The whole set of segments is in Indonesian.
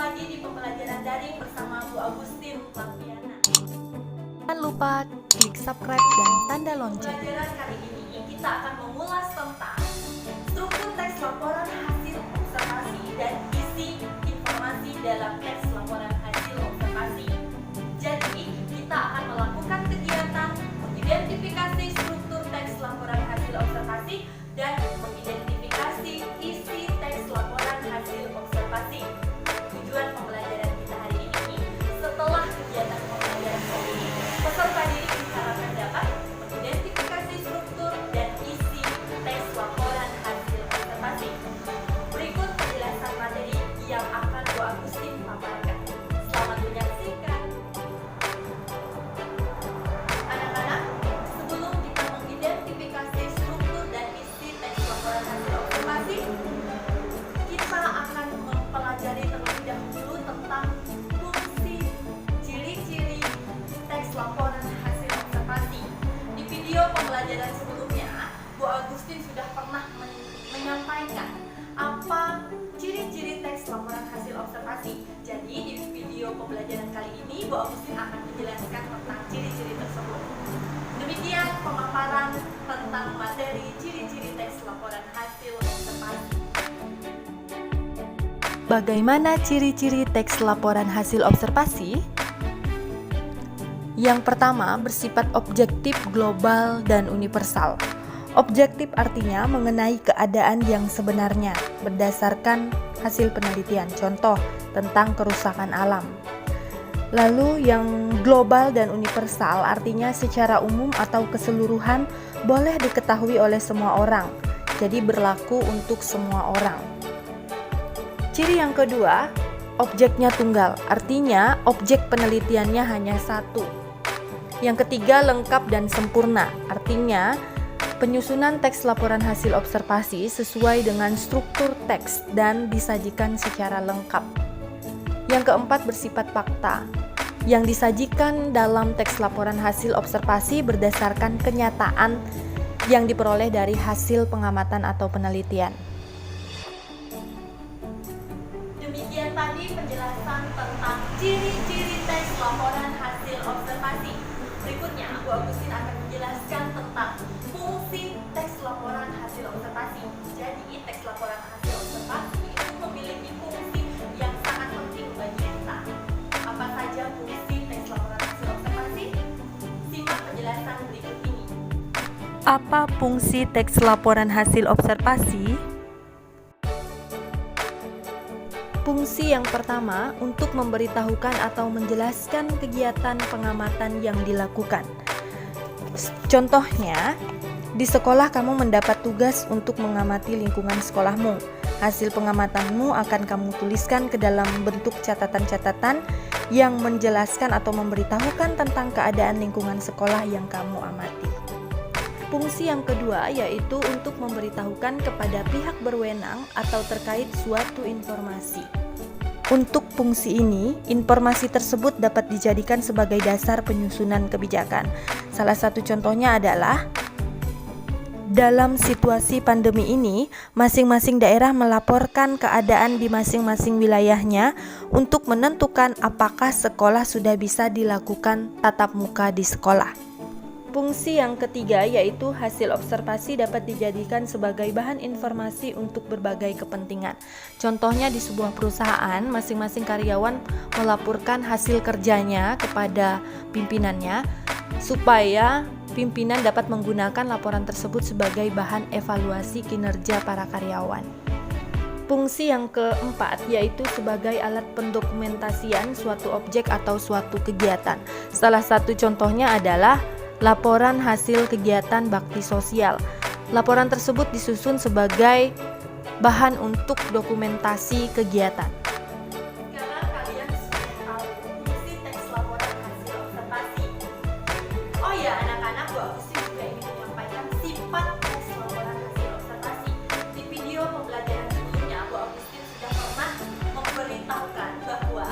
lagi di pembelajaran daring bersama Bu Agustin Lapiana. Jangan lupa klik subscribe dan tanda lonceng. Pembelajaran kali ini kita akan mengulas tentang struktur teks laporan hasil observasi dan isi informasi dalam teks laporan hasil observasi. Jadi, kita akan melakukan kegiatan mengidentifikasi struktur teks laporan hasil observasi dan mengidentifikasi isi teks laporan hasil observasi. Tujuan pembelajaran kita hari ini, setelah kegiatan pembelajaran hari ini, peserta didik diharapkan dapat mengidentifikasi struktur dan isi teks laporan hasil observasi. Berikut penjelasan materi yang akan Bu Agustin paparkan. Selamat menyaksikan. Anak-anak, sebelum kita mengidentifikasi struktur dan isi teks laporan hasil observasi, kita akan mempelajari terlebih dahulu tentang fungsi ciri-ciri teks laporan hasil observasi. Di video pembelajaran sebelumnya, Bu Agustin sudah pernah menyampaikan apa ciri-ciri teks laporan hasil observasi. Jadi di video pembelajaran kali ini, Bu Agustin akan menjelaskan tentang ciri-ciri tersebut. Demikian pemaparan tentang materi ciri-ciri teks laporan hasil observasi. Bagaimana ciri-ciri teks laporan hasil observasi? Yang pertama, bersifat objektif, global, dan universal. Objektif artinya mengenai keadaan yang sebenarnya berdasarkan hasil penelitian, contoh tentang kerusakan alam. Lalu yang global dan universal artinya secara umum atau keseluruhan boleh diketahui oleh semua orang, jadi berlaku untuk semua orang. Ciri yang kedua, objeknya tunggal, artinya objek penelitiannya hanya satu. Yang ketiga, lengkap dan sempurna, artinya penyusunan teks laporan hasil observasi sesuai dengan struktur teks dan disajikan secara lengkap. Yang keempat, bersifat fakta, yang disajikan dalam teks laporan hasil observasi berdasarkan kenyataan yang diperoleh dari hasil pengamatan atau penelitian. Demikian tadi penjelasan tentang ciri-ciri teks laporan hasil observasi. Berikutnya, Bu Agustin akan menjelaskan tentang fungsi teks laporan hasil observasi. Jadi, teks laporan hasil observasi itu memiliki fungsi yang sangat penting bagi kita. Apa saja fungsi teks laporan hasil observasi? Simak penjelasan berikut ini. Apa fungsi teks laporan hasil observasi? Fungsi yang pertama untuk memberitahukan atau menjelaskan kegiatan pengamatan yang dilakukan. Contohnya, di sekolah kamu mendapat tugas untuk mengamati lingkungan sekolahmu. Hasil pengamatanmu akan kamu tuliskan ke dalam bentuk catatan-catatan yang menjelaskan atau memberitahukan tentang keadaan lingkungan sekolah yang kamu amati. Fungsi yang kedua yaitu untuk memberitahukan kepada pihak berwenang atau terkait suatu informasi. Untuk fungsi ini, informasi tersebut dapat dijadikan sebagai dasar penyusunan kebijakan. Salah satu contohnya adalah dalam situasi pandemi ini, masing-masing daerah melaporkan keadaan di masing-masing wilayahnya untuk menentukan apakah sekolah sudah bisa dilakukan tatap muka di sekolah. Fungsi yang ketiga yaitu hasil observasi dapat dijadikan sebagai bahan informasi untuk berbagai kepentingan. Contohnya di sebuah perusahaan, masing-masing karyawan melaporkan hasil kerjanya kepada pimpinannya supaya pimpinan dapat menggunakan laporan tersebut sebagai bahan evaluasi kinerja para karyawan. Fungsi yang keempat yaitu sebagai alat pendokumentasian suatu objek atau suatu kegiatan. Salah satu contohnya adalah laporan hasil kegiatan bakti sosial. Laporan tersebut disusun sebagai bahan untuk dokumentasi kegiatan. Sekarang kalian sudah tahu fungsi teks laporan hasil observasi. Oh ya, anak-anak, Bu Agustin juga ingin menyampaikan sifat teks laporan hasil observasi. Di video pembelajaran sebelumnya, Bu Agustin sudah pernah memberitahukan bahwa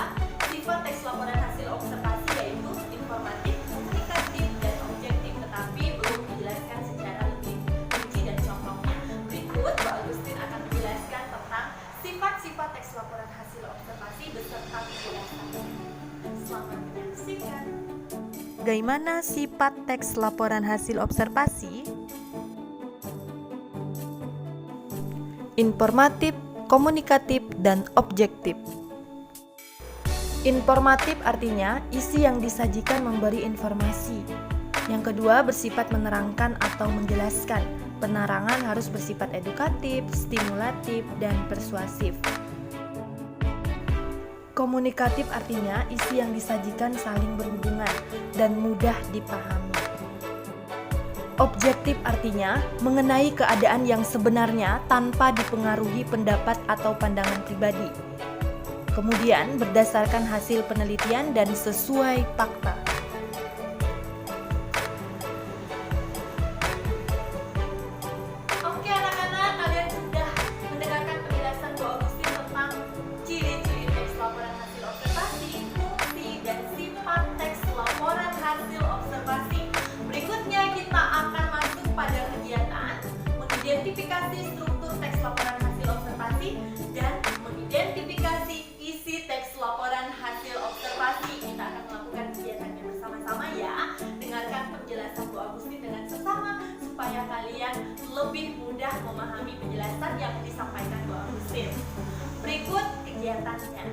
sifat teks laporan hasil observasi yaitu informatif, komunikatif, dan objektif, tetapi belum dijelaskan secara lebih rinci dan contohnya. Berikut Bu Agustin akan menjelaskan tentang sifat-sifat teks laporan hasil bagaimana sifat teks laporan hasil observasi? Informatif, komunikatif, dan objektif. Informatif artinya isi yang disajikan memberi informasi. Yang kedua, bersifat menerangkan atau menjelaskan. Penerangan harus bersifat edukatif, stimulatif, dan persuasif. Komunikatif artinya isi yang disajikan saling berhubungan dan mudah dipahami. Objektif artinya mengenai keadaan yang sebenarnya tanpa dipengaruhi pendapat atau pandangan pribadi. Kemudian berdasarkan hasil penelitian dan sesuai fakta. Oke anak-anak, kalian sudah mendengarkan penjelasan Bu Agustin tentang ciri-ciri teks laporan hasil observasi, fungsi, dan sifat teks laporan hasil observasi. Berikutnya kita akan masuk pada kegiatan mengidentifikasi struktur teks laporan hasil observasi dan mengidentifikasi isi teks laporan hasil observasi. Kita akan melakukan kegiatannya bersama-sama ya. Dengarkan penjelasan Bu Agustin dengan sesama supaya kalian lebih mudah memahami penjelasan yang disampaikan Bu Agustin. Berikut kegiatannya.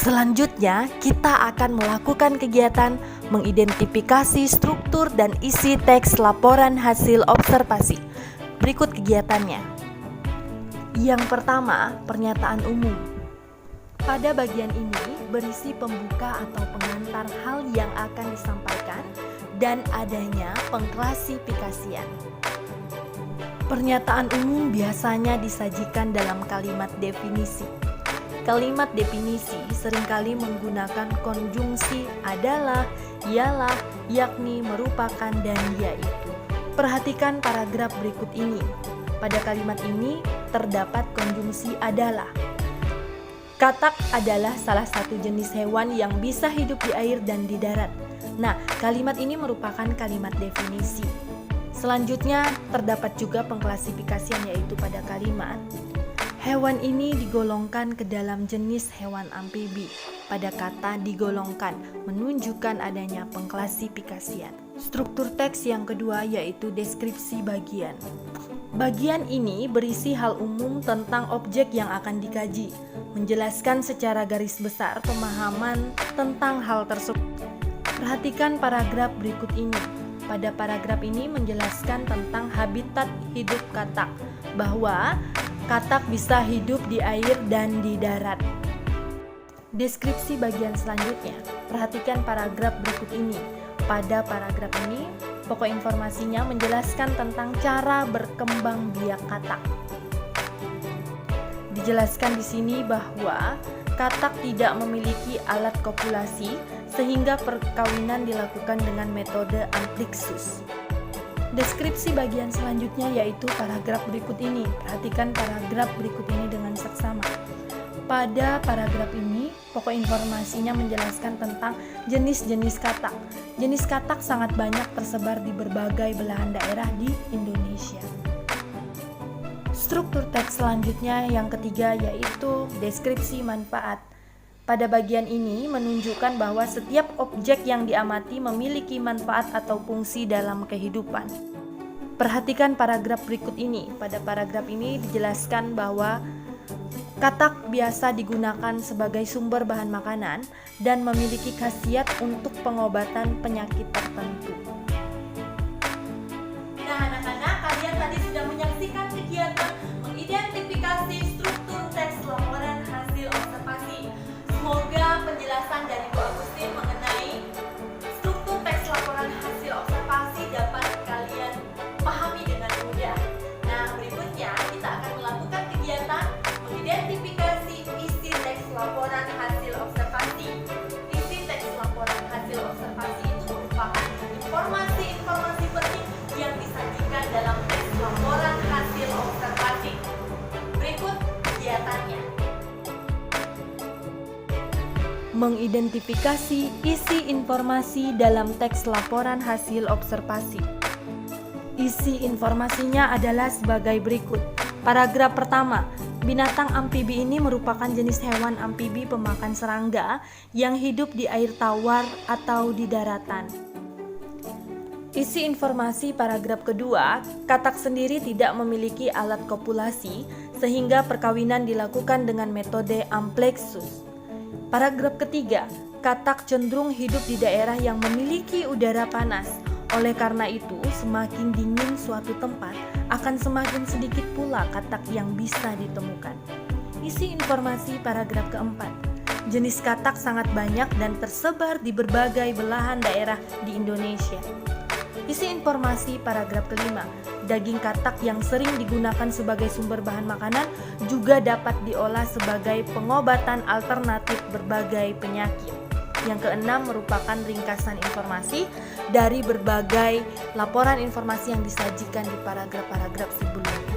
Selanjutnya, kita akan melakukan kegiatan mengidentifikasi struktur dan isi teks laporan hasil observasi. Berikut kegiatannya. Yang pertama, pernyataan umum. Pada bagian ini berisi pembuka atau pengantar hal yang akan disampaikan dan adanya pengklasifikasian. Pernyataan umum biasanya disajikan dalam kalimat definisi. Kalimat definisi seringkali menggunakan konjungsi adalah, ialah, yakni, merupakan, dan yaitu. Perhatikan paragraf berikut ini. Pada kalimat ini terdapat konjungsi adalah. Katak adalah salah satu jenis hewan yang bisa hidup di air dan di darat. Nah, kalimat ini merupakan kalimat definisi. Selanjutnya terdapat juga pengklasifikasian, yaitu pada kalimat hewan ini digolongkan ke dalam jenis hewan amfibi. Pada kata digolongkan menunjukkan adanya pengklasifikasian. Struktur teks yang kedua yaitu deskripsi bagian. Bagian ini berisi hal umum tentang objek yang akan dikaji, menjelaskan secara garis besar pemahaman tentang hal tersebut. Perhatikan paragraf berikut ini. Pada paragraf ini menjelaskan tentang habitat hidup katak, bahwa katak bisa hidup di air dan di darat. Deskripsi bagian selanjutnya. Perhatikan paragraf berikut ini. Pada paragraf ini, pokok informasinya menjelaskan tentang cara berkembang biak katak. Dijelaskan di sini bahwa katak tidak memiliki alat kopulasi sehingga perkawinan dilakukan dengan metode amplixus. Deskripsi bagian selanjutnya yaitu paragraf berikut ini. Perhatikan paragraf berikut ini dengan seksama. Pada paragraf ini, pokok informasinya menjelaskan tentang jenis-jenis katak. Jenis katak sangat banyak tersebar di berbagai belahan daerah di Indonesia. Struktur teks selanjutnya yang ketiga yaitu deskripsi manfaat. Pada bagian ini menunjukkan bahwa setiap objek yang diamati memiliki manfaat atau fungsi dalam kehidupan. Perhatikan paragraf berikut ini. Pada paragraf ini dijelaskan bahwa katak biasa digunakan sebagai sumber bahan makanan dan memiliki khasiat untuk pengobatan penyakit tertentu. Nah anak-anak, kalian tadi sudah menyaksikan kegiatan mengidentifikasi struktur teks laporan hasil observasi. Semoga penjelasan dari Bu Agustin mengenai struktur teks laporan hasil observasi dapat kalian pahami dengan mudah. Nah, berikutnya kita akan melakukan kegiatan mengidentifikasi isi teks laporan hasil observasi. Isi teks laporan hasil observasi itu merupakan informasi-informasi penting yang disajikan dalam teks laporan hasil observasi. Berikut kegiatannya. Mengidentifikasi isi informasi dalam teks laporan hasil observasi. Isi informasinya adalah sebagai berikut. Paragraf pertama, Binatang amfibi ini merupakan jenis hewan amfibi pemakan serangga yang hidup di air tawar atau di daratan. Isi informasi paragraf kedua, katak sendiri tidak memiliki alat kopulasi sehingga perkawinan dilakukan dengan metode amplexus. Paragraf ketiga, katak cenderung hidup di daerah yang memiliki udara panas. Oleh karena itu, semakin dingin suatu tempat, akan semakin sedikit pula katak yang bisa ditemukan. Isi informasi paragraf keempat. Jenis katak sangat banyak dan tersebar di berbagai belahan daerah di Indonesia. Isi informasi paragraf kelima. Daging katak yang sering digunakan sebagai sumber bahan makanan juga dapat diolah sebagai pengobatan alternatif berbagai penyakit. Yang keenam merupakan ringkasan informasi dari berbagai laporan informasi yang disajikan di paragraf-paragraf sebelumnya.